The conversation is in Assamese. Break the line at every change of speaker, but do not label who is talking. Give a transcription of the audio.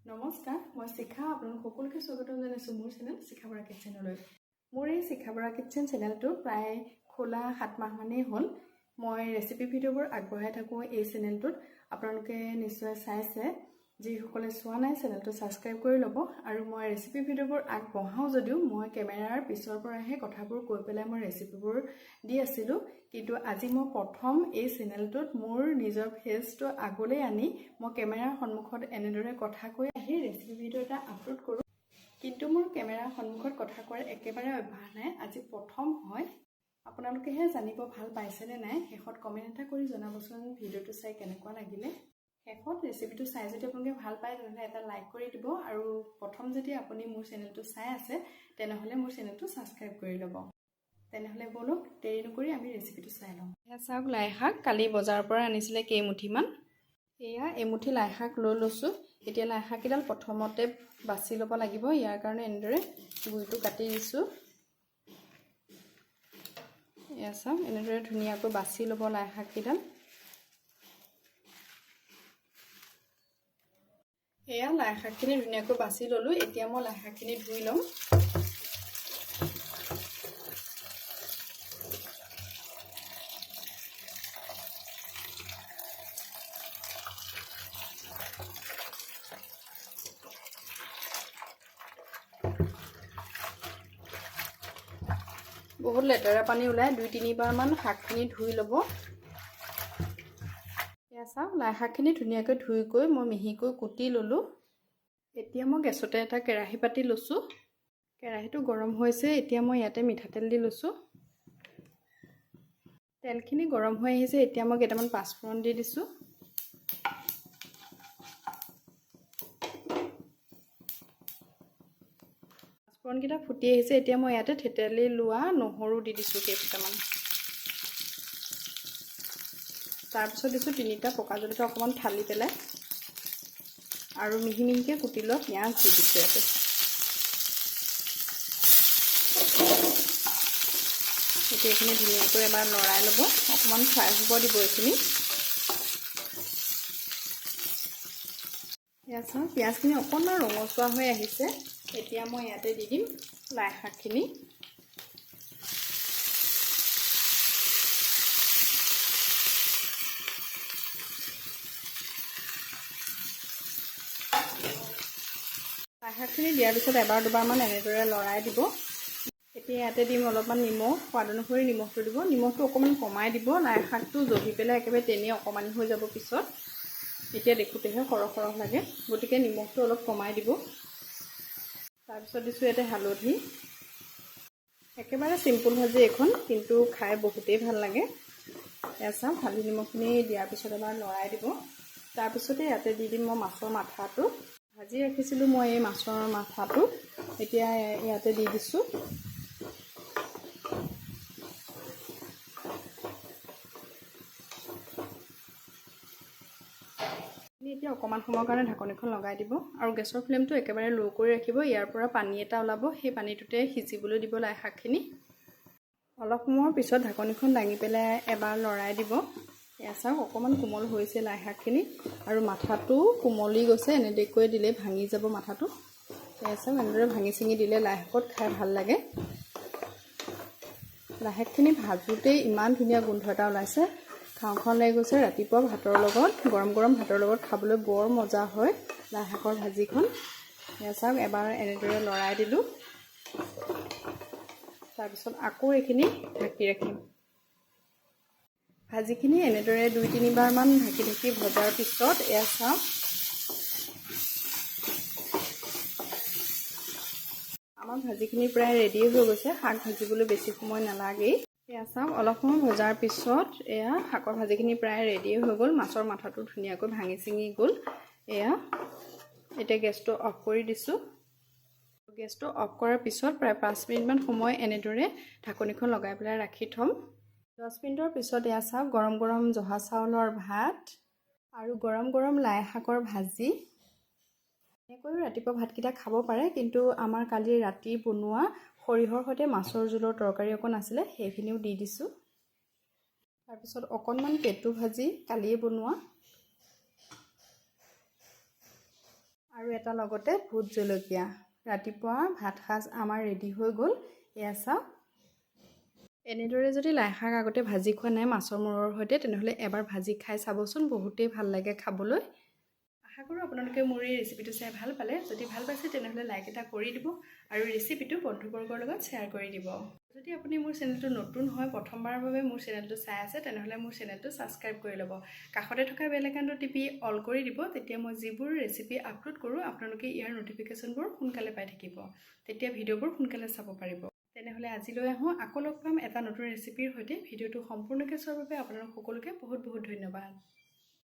নমস্কাৰ, মই শিখা আপোনালোক সকলোকে স্বাগতম জনাইছোঁ মোৰ চেনেল শিখা বৰা কিটচেনলৈ। মোৰ এই শিখা বৰা কিটচেন চেনেলটো প্ৰায় খোলা 7 মাহ মানেই হ'ল। মই ৰেচিপি ভিডিঅ'বোৰ আগবঢ়াই থাকোঁ এই চেনেলটোত। আপোনালোকে নিশ্চয় চাইছে। যিসকলে চোৱা নাই চেনেলটো ছাবস্ক্ৰাইব কৰি ল'ব। আৰু মই ৰেচিপি ভিডিঅ'বোৰ আগবঢ়াওঁ যদিও মই কেমেৰাৰ পিছৰ পৰাহে কথাবোৰ কৈ পেলাই মই ৰেচিপিবোৰ দি আছিলোঁ। কিন্তু আজি মই প্ৰথম এই চেনেলটোত মোৰ নিজৰ ফেচটো আগলৈ আনি মই কেমেৰাৰ সন্মুখত এনেদৰে কথা কৈ আহি ৰেচিপি ভিডিঅ' এটা আপলোড কৰোঁ। কিন্তু মোৰ কেমেৰাৰ সন্মুখত কথা কোৱাৰ একেবাৰে অভ্যাস নাই, আজি প্ৰথম হয়। আপোনালোকেহে জানিব ভাল পাইছেনে নাই, শেষত কমেণ্ট এটা কৰি জনাবচোন ভিডিঅ'টো চাই কেনেকুৱা লাগিলে। শেষত ৰেচিপিটো চাই যদি আপোনালোকে ভাল পায় তেনেহ'লে এটা লাইক কৰি দিব। আৰু প্ৰথম যদি আপুনি মোৰ চেনেলটো চাই আছে তেনেহ'লে মোৰ চেনেলটো ছাবস্ক্ৰাইব কৰি ল'ব। তেনেহ'লে বলক দেৰি নকৰি আমি ৰেচিপিটো চাই লওঁ। এয়া চাওক, লাই শাক কালি বজাৰৰ পৰা আনিছিলে কেইমুঠিমান। এয়া এমুঠি লাই শাক লৈ লৈছোঁ। এতিয়া লাই শাককেইডাল প্ৰথমতে বাছি ল'ব লাগিব। ইয়াৰ কাৰণে এনেদৰে গুৰিটো কাটি দিছোঁ। এয়া চাওক, এনেদৰে ধুনীয়াকৈ বাছি ল'ব লাই শাককেইডাল। এয়া লাই শাকখিনি ধুনীয়াকৈ বাছি ল'লোঁ। এতিয়া মই লাই শাকখিনি ধুই ল'ম। বহুত লেতেৰা পানী ওলাই, 2-3 বাৰমান শাকখিনি ধুই ল'ব। এয়া চাওক, লাই শাকখিনি ধুনীয়াকৈ ধুই কৈ মই মিহিকৈ কুটি ল'লোঁ। এতিয়া মই গেছতে এটা কেৰাহী পাতি লৈছোঁ। কেৰাহীটো গৰম হৈছে। এতিয়া মই ইয়াতে মিঠাতেল দি লৈছোঁ। তেলখিনি গৰম হৈ আহিছে। এতিয়া মই কেইটামান পাঁচফোৰণ দি দিছোঁ। পাঁচফোৰণকেইটা ফুটি আহিছে। এতিয়া মই ইয়াতে থেতেলি লোৱা নহৰু দি দিছোঁ কেইটামান। তাৰপিছত দিছোঁ 3টা পকা জলকীয়া অকণমান ফালি পেলাই, আৰু মিহি মিহিকৈ কুটি লোৱা পিঁয়াজ দি দিছোঁ ইয়াতে। এতিয়া এইখিনি ধুনীয়াকৈ এবাৰ লৰাই ল'ব, অকণমান ফ্ৰাই হ'ব দিব এইখিনি। এয়া চাওক, পিঁয়াজখিনি অকণমান ৰঙচুৱা হৈ আহিছে। এতিয়া মই ইয়াতে দি দিম লাই শাকখিনি। লাই শাকখিনি দিয়াৰ পিছত এবাৰ দুবাৰমান এনেদৰে লৰাই দিব। এতিয়া ইয়াতে দিম অলপমান নিমখ, সোৱাদ অনুসৰি নিমখটো দিব। নিমখটো অকণমান কমাই দিব, লাই শাকটো জহি পেলাই একেবাৰে তেনেই অকণমানি হৈ যাব পিছত। এতিয়া দেখোঁতেহে সৰহ সৰহ লাগে, গতিকে নিমখটো অলপ কমাই দিব। তাৰপিছত দিছোঁ ইয়াতে হালধি। একেবাৰে চিম্পুল ভাজি এইখন, কিন্তু খাই বহুতেই ভাল লাগে। এয়া চাওক, হালধি নিমখখিনি দিয়াৰ পিছত এবাৰ লৰাই দিব। তাৰপিছতে ইয়াতে দি দিম মই মাছৰ মাথাটো। ভাজি ৰাখিছিলোঁ মই এই মাছৰ মাথাটো, এতিয়া ইয়াতে দি দিছোঁ। এতিয়া অকণমান সময়ৰ কাৰণে ঢাকনিখন লগাই দিব, আৰু গেছৰ ফ্লেমটো একেবাৰে ল' কৰি ৰাখিব। ইয়াৰ পৰা পানী এটা ওলাব, সেই পানীটোতে সিজিবলৈ দিব লাই শাকখিনি। অলপ সময়ৰ পিছত ঢাকনিখন দাঙি পেলাই এবাৰ লৰাই দিব। এয়া চাওক, অকণমান কোমল হৈছে লাই শাকখিনি, আৰু মাথাটো কোমলি গৈছে। এনেদৰে দিলে ভাঙি যাব মাথাটো। এয়া চাওক, এনেদৰে ভাঙি চিঙি দিলে লাই শাকত খাই ভাল লাগে। লাই শাকখিনি ভাজোঁতেই ইমান ধুনীয়া গোন্ধ এটা ওলাইছে, খাওঁ খাওঁ লাগি গৈছে। ৰাতিপুৱা ভাতৰ লগত, গৰম গৰম ভাতৰ লগত খাবলৈ বৰ মজা হয় লাই শাকৰ ভাজিখন। এয়া চাওক, এবাৰ এনেদৰে লৰাই দিলোঁ। তাৰপিছত আকৌ এইখিনি ঢাকি ৰাখিম। ভাজিখিনি এনেদৰে 2-3 বাৰমান ঢাকি ঢাকি ভজাৰ পিছত এয়া চাওক, আমাৰ ভাজিখিনি প্ৰায় ৰেডি হৈ গৈছে। শাক ভাজিবলৈ বেছি সময় নালাগেই। এয়া চাওক, অলপ সময় ভজাৰ পিছত এয়া শাকৰ ভাজিখিনি প্ৰায় ৰেডি হৈ গ'ল। মাছৰ মাথাটো ধুনীয়াকৈ ভাঙি চিঙি গ'ল। এয়া এতিয়া গেছটো অফ কৰি দিছোঁ। গেছটো অফ কৰাৰ পিছত প্ৰায় 5 মিনিটমান সময় এনেদৰে ঢাকনিখন লগাই পেলাই ৰাখি থ'ম। 10 মিনিটৰ পিছত এয়া চাওক, গৰম গৰম জহা চাউলৰ ভাত আৰু গৰম গৰম লাই শাকৰ ভাজি। এনেকৈও ৰাতিপুৱা ভাতকেইটা খাব পাৰে, কিন্তু আমাৰ কালি ৰাতি বনোৱা সৰিয়হৰ সৈতে মাছৰ জোলৰ তৰকাৰী অকণ আছিলে, সেইখিনিও দি দিছোঁ। তাৰপিছত অকণমান পেটু ভাজি কালিয়ে বনোৱা, আৰু এটা লগতে ভোট জলকীয়া। ৰাতিপুৱা ভাত সাজ আমাৰ ৰেডি হৈ গ'ল। এয়া চাওক। এনেদৰে যদি লাইশাক আগতে ভাজি খোৱা নাই মাছৰ মূৰৰ সৈতে, তেনেহ'লে এবাৰ ভাজি খাই চাবচোন, বহুতেই ভাল লাগে খাবলৈ। আশা কৰোঁ আপোনালোকে মোৰ এই ৰেচিপিটো চাই ভাল পালে। যদি ভাল পাইছে তেনেহ'লে লাইক এটা কৰি দিব আৰু ৰেচিপিটো বন্ধুবৰ্গৰ লগত শ্বেয়াৰ কৰি দিব। যদি আপুনি মোৰ চেনেলটো নতুন হয়, প্ৰথমবাৰৰ বাবে মোৰ চেনেলটো চাই আছে, তেনেহ'লে মোৰ চেনেলটো ছাবস্ক্ৰাইব কৰি ল'ব। কাষতে থকা বেল আইকনটো টিপি অল কৰি দিব। তেতিয়া মই যিবোৰ ৰেচিপি আপলোড কৰোঁ আপোনালোকে ইয়াৰ ন'টিফিকেশ্যনবোৰ সোনকালে পাই থাকিব। তেতিয়া ভিডিঅ'বোৰ সোনকালে চাব পাৰিব। তেনেহ'লে আজিলৈ আহোঁ। আকৌ লগ পাম এটা নতুন ৰেচিপিৰ সৈতে। ভিডিঅ'টো সম্পূৰ্ণকৈ চোৱাৰ বাবে আপোনালোক সকলোকে বহুত বহুত ধন্যবাদ।